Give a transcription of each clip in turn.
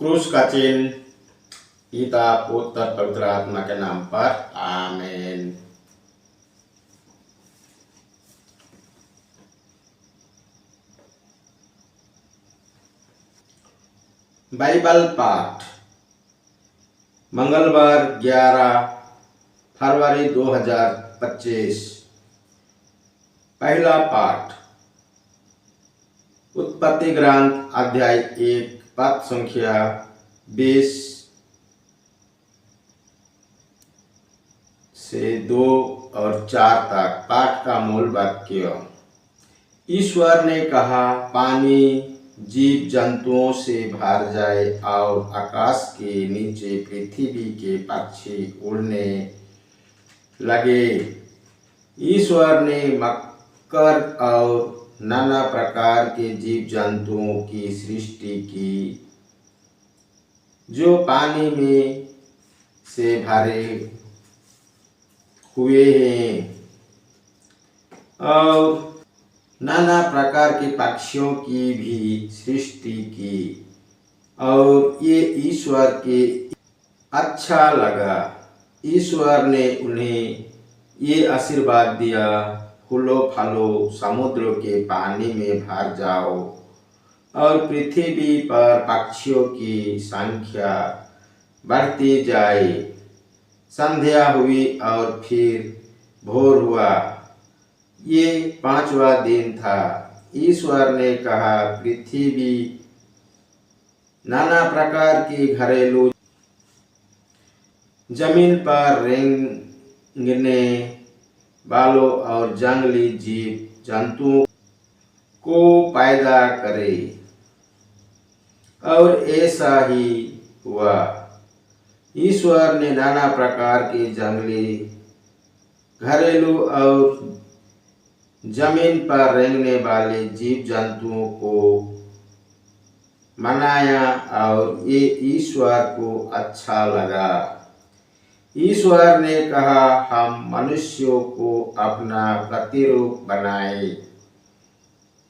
क्रूस का चिन्ह पिता पुत्र पवित्र आत्मा के नाम पर आमीन। बाइबल पाठ मंगलवार 11 फरवरी 2025। पहला पाठ उत्पत्ति ग्रंथ अध्याय 1 पद संख्या 20 से 2 और 4 तक। पाठ का मूल वाक्य। ईश्वर ने कहा, पानी जीव जंतुओं से भर जाए और आकाश के नीचे पृथ्वी के पक्षी उड़ने लगे। ईश्वर ने मकर और नाना प्रकार के जीव जंतुओं की सृष्टि की जो पानी में से भरे हुए हैं, और नाना प्रकार के पक्षियों की भी सृष्टि की, और ये ईश्वर के अच्छा लगा। ईश्वर ने उन्हें ये आशीर्वाद दिया, फूलो फलो समुद्र के पानी में भर जाओ और पृथ्वी पर पक्षियों की संख्या बढ़ती जाए। संध्या हुई और फिर भोर हुआ। ये 5वां दिन था। ईश्वर ने कहा, पृथ्वी नाना प्रकार की घरेलू जमीन पर रेंगने वालों और जंगली जीव जंतुओं को पैदा करे, और ऐसा ही हुआ। ईश्वर ने नाना प्रकार के जंगली घरेलू और जमीन पर रेंगने वाले जीव जंतुओं को बनाया, और ये ईश्वर को अच्छा लगा। ईश्वर ने कहा, हम मनुष्यों को अपना प्रतिरूप बनाए,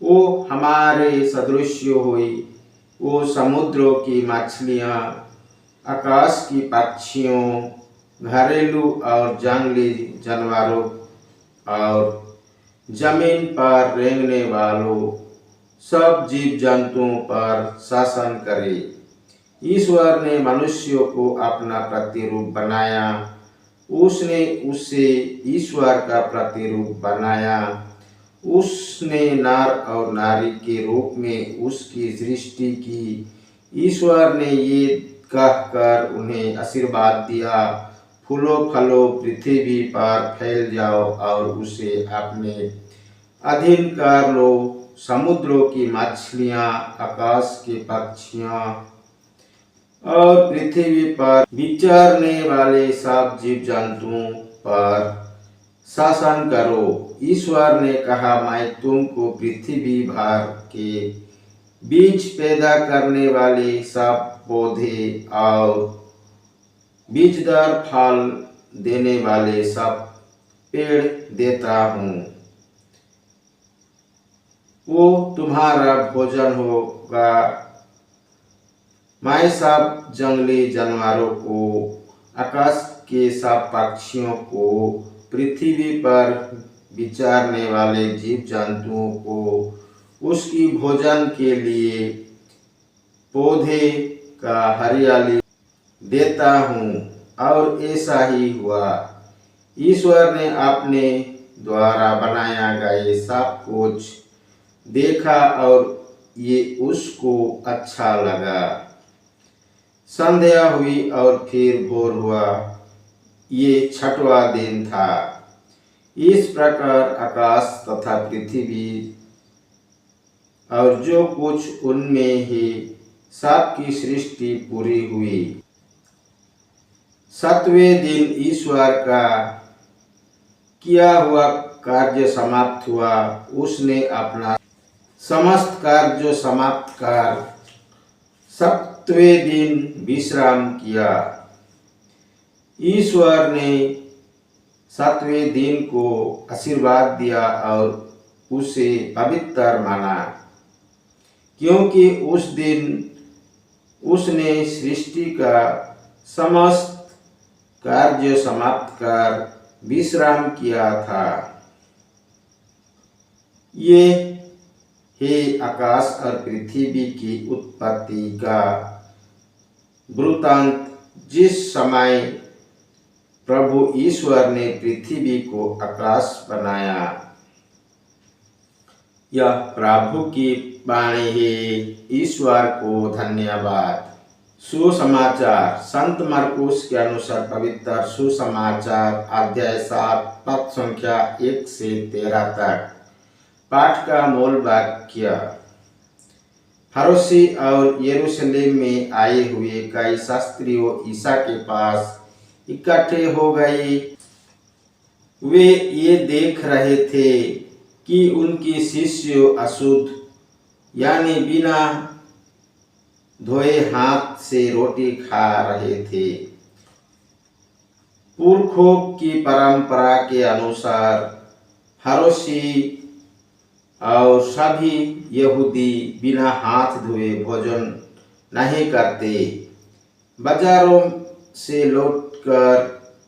वो हमारे सदृश हुई। वो समुद्रों की मछलियाँ, आकाश की पक्षियों, घरेलू और जंगली जानवरों और जमीन पर रेंगने वालों सब जीव जंतुओं पर शासन करे। ईश्वर ने मनुष्यों को अपना प्रतिरूप बनाया, उसने उसे ईश्वर का प्रतिरूप बनाया। उसने नर और नारी के रूप में उसकी सृष्टि की। ईश्वर ने ये कहकर उन्हें आशीर्वाद दिया, फूलो फलो पृथ्वी पर फैल जाओ और उसे अपने अधीन कर लो। समुद्रों की मछलियाँ, आकाश के पक्षियाँ और पृथ्वी पर विचरने वाले सब जीव जंतुओं पर शासन करो। ईश्वर ने कहा, मैं तुमको पृथ्वी भर के बीज पैदा करने वाले सब पौधे और बीजदार फल देने वाले सब पेड़ देता हूँ। वो तुम्हारा भोजन होगा। मैं सब जंगली जानवरों को, आकाश के सब पक्षियों को, पृथ्वी पर विचरने वाले जीव जंतुओं को उसकी भोजन के लिए पौधे का हरियाली देता हूँ, और ऐसा ही हुआ। ईश्वर ने अपने द्वारा बनाया गया सब कुछ देखा, और ये उसको अच्छा लगा। संध्या हुई और फिर भोर हुआ। ये 6वां दिन था। इस प्रकार आकाश तथा पृथ्वी और जो कुछ उनमें ही सब की सृष्टि पूरी हुई। 7वें दिन ईश्वर का किया हुआ कार्य समाप्त हुआ। उसने अपना समस्त कार्य समाप्त कर 7वें दिन विश्राम किया। ईश्वर ने 7वें दिन को आशीर्वाद दिया और उसे पवित्र माना, क्योंकि उस दिन उसने सृष्टि का समस्त कार्य समाप्त कर विश्राम किया था। ये हे आकाश और पृथ्वी की उत्पत्ति का वृत्तांत, जिस समय प्रभु ईश्वर ने पृथ्वी को आकाश बनाया। यह प्रभु की वाणी है। ईश्वर को धन्यवाद। सुसमाचार संत मरकुस के अनुसार पवित्र सुसमाचार अध्याय 7 पद संख्या 1 से 13 तक। पाठ का मूल वाक्य। फरीसी और यरूशलेम में आए हुए कई शास्त्रियों ईसा के पास इकट्ठे हो गए। वे ये देख रहे थे कि उनके शिष्य अशुद्ध यानी बिना धोए हाथ से रोटी खा रहे थे। पुरखों की परंपरा के अनुसार फरीसी और सभी यहूदी बिना हाथ धोए भोजन नहीं करते। बाजारों से लौटकर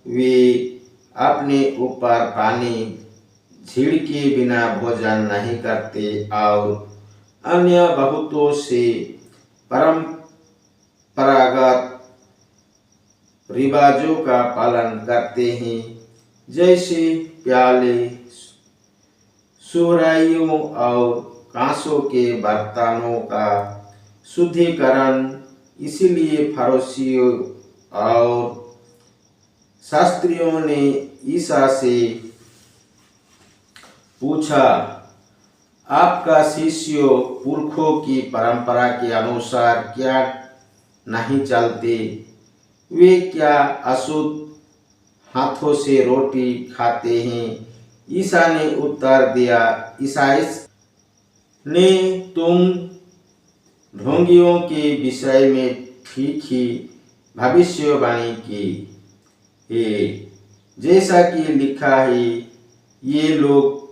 वे अपने ऊपर पानी छिड़के बिना भोजन नहीं करते और अन्य बहुतों से परंपरागत रिवाजों का पालन करते हैं, जैसे प्याले, सुराइयों और कांसों के बर्तनों का शुद्धिकरण। इसलिए फरीसियों और शास्त्रियों ने ईसा से पूछा, आपका शिष्य पुरखों की परंपरा के अनुसार क्या नहीं चलते? वे क्या अशुद्ध हाथों से रोटी खाते हैं? ईसा ने उत्तर दिया, ईसाइस ने तुम ढोंगियों के विषय में ठीक ही भविष्यवाणी की है। जैसा कि लिखा है, ये लोग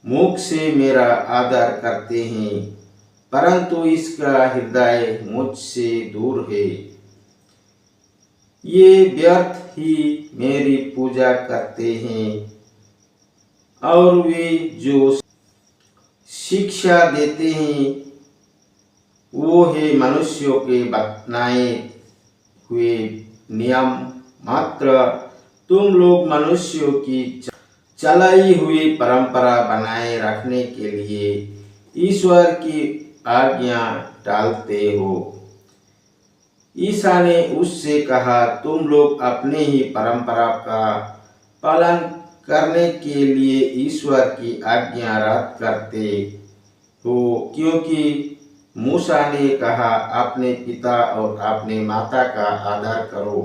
मुख से मेरा आदर करते हैं, परंतु इसका हृदय मुझसे दूर है। ये व्यर्थ ही मेरी पूजा करते हैं और वे जो शिक्षा देते हैं वो है मनुष्यों के बनाए हुए नियम मात्र। तुम लोग मनुष्यों की चलाई हुई परंपरा बनाए रखने के लिए ईश्वर की आज्ञा टालते हो। ईसा ने उससे कहा, तुम लोग अपने ही परंपरा का पालन करने के लिए ईश्वर की आज्ञा रद्द करते हो, क्योंकि मूसा ने कहा, अपने पिता और अपने माता का आदर करो,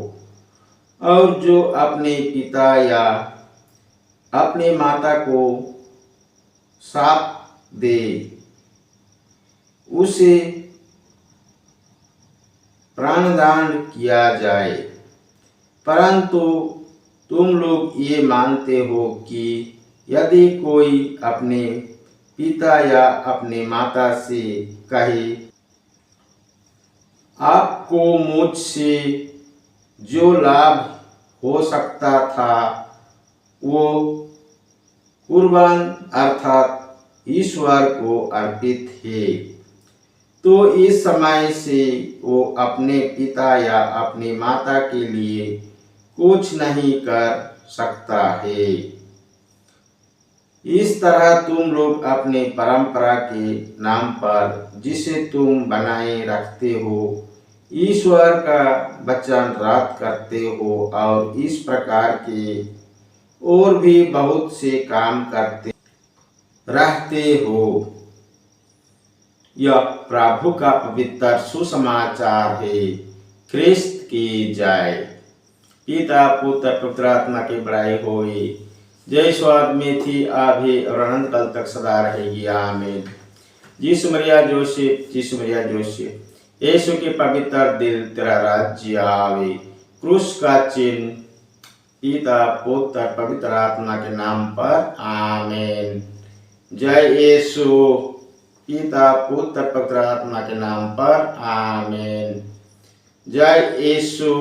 और जो अपने पिता या अपने माता को शाप दे उसे प्राणदंड किया जाए। परंतु तुम लोग ये मानते हो कि यदि कोई अपने पिता या अपने माता से कहे, आपको मुझसे जो लाभ हो सकता था वो कुर्बान अर्थात ईश्वर को अर्पित है, तो इस समय से वो अपने पिता या अपनी माता के लिए कुछ नहीं कर सकता है। इस तरह तुम लोग अपने परंपरा के नाम पर जिसे तुम बनाए रखते हो, ईश्वर का वचन रद्द करते हो और इस प्रकार के और भी बहुत से काम करते रहते हो। यह प्रभु का पवित्र सुसमाचार है। ख्रिस्त की जय। पिता पुत्र पवित्र आत्मा की बड़ाई होई। जय स्वाद में थी आभी और अनंत काल तक सदा रहेगी। आमीन। यीशु मरिया जोसेफ, यीशु मरिया जोसेफ, यीशु के पवित्र दिल तेरा राज्य आवे। क्रूस का चिन्ह पिता पुत्र पवित्र आत्मा के नाम पर। आमीन। जय यीशु। पिता पुत्र पवित्र आत्मा के नाम पर आमीन। जय यीशु।